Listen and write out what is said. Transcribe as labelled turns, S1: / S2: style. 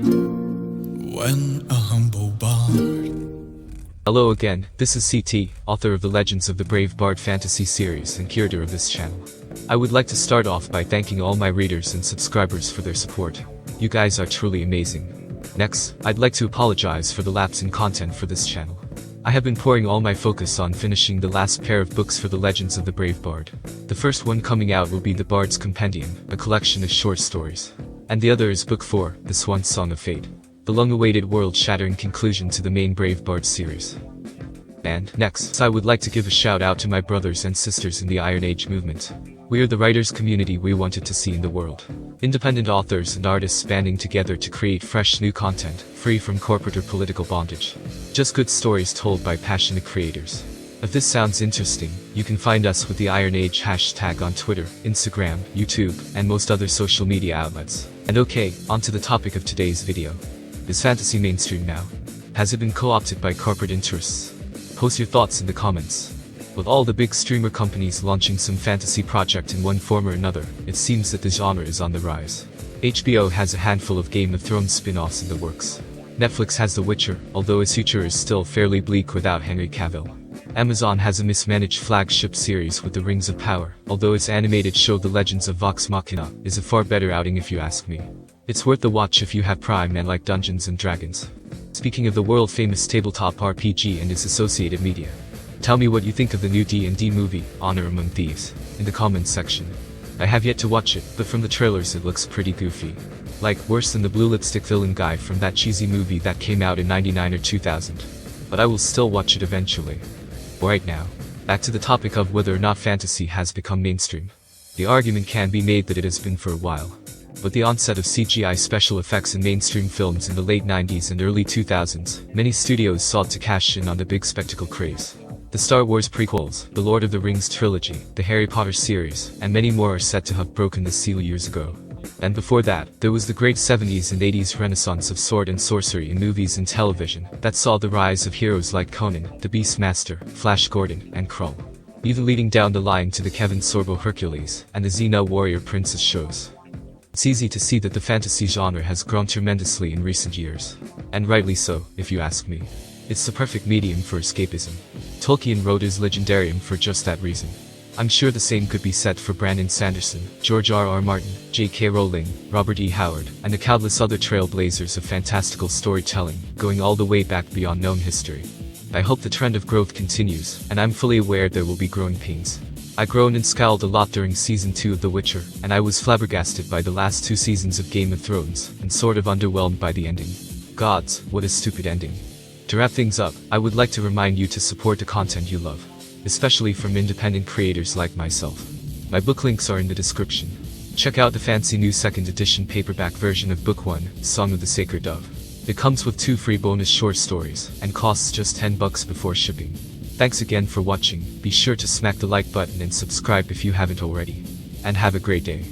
S1: When a humble bard.
S2: Hello again, this is CT, author of the Legends of the Brave Bard fantasy series and curator of this channel. I would like to start off by thanking all my readers and subscribers for their support. You guys are truly amazing. Next, I'd like to apologize for the lapse in content for this channel. I have been pouring all my focus on finishing the last pair of books for the Legends of the Brave Bard. The first one coming out will be The Bard's Compendium, a collection of short stories. And the other is Book 4, The Swan Song of Fate, the long-awaited world-shattering conclusion to the main Brave Bard series. And next, I would like to give a shout out to my brothers and sisters in the Iron Age movement. We are the writers' community we wanted to see in the world. Independent authors and artists banding together to create fresh new content, free from corporate or political bondage. Just good stories told by passionate creators. If this sounds interesting, you can find us with the Iron Age hashtag on Twitter, Instagram, YouTube, and most other social media outlets. And okay, on to the topic of today's video. Is fantasy mainstream now? Has it been co-opted by corporate interests? Post your thoughts in the comments. With all the big streamer companies launching some fantasy project in one form or another, it seems that the genre is on the rise. HBO has a handful of Game of Thrones spin-offs in the works. Netflix has The Witcher, although its future is still fairly bleak without Henry Cavill. Amazon has a mismanaged flagship series with The Rings of Power, although its animated show The Legends of Vox Machina is a far better outing if you ask me. It's worth the watch if you have Prime and like Dungeons & Dragons. Speaking of the world-famous tabletop RPG and its associated media, tell me what you think of the new D&D movie, Honor Among Thieves, in the comments section. I have yet to watch it, but from the trailers it looks pretty goofy. Like, worse than the blue lipstick villain guy from that cheesy movie that came out in '99 or 2000. But I will still watch it eventually. Right now, back to the topic of whether or not fantasy has become mainstream. The argument can be made that it has been for a while. With the onset of CGI special effects in mainstream films in the late 90s and early 2000s, many studios sought to cash in on the big spectacle craze. The Star Wars prequels, the Lord of the Rings trilogy, the Harry Potter series, and many more are said to have broken the seal years ago. And before that, there was the great 70s and 80s renaissance of sword and sorcery in movies and television that saw the rise of heroes like Conan, the Beastmaster, Flash Gordon, and Krull. Even leading down the line to the Kevin Sorbo Hercules and the Xena Warrior Princess shows. It's easy to see that the fantasy genre has grown tremendously in recent years. And rightly so, if you ask me. It's the perfect medium for escapism. Tolkien wrote his Legendarium for just that reason. I'm sure the same could be said for Brandon Sanderson, George R.R. Martin, J.K. Rowling, Robert E. Howard, and the countless other trailblazers of fantastical storytelling, going all the way back beyond known history. I hope the trend of growth continues, and I'm fully aware there will be growing pains. I groaned and scowled a lot during Season 2 of The Witcher, and I was flabbergasted by the last 2 seasons of Game of Thrones, and sort of underwhelmed by the ending. Gods, what a stupid ending. To wrap things up, I would like to remind you to support the content you love, especially from independent creators like myself. My book links are in the description. Check out the fancy new 2nd edition paperback version of Book 1, Song of the Sacred Dove. It comes with 2 free bonus short stories, and costs just $10 before shipping. Thanks again for watching, be sure to smack the like button and subscribe if you haven't already. And have a great day.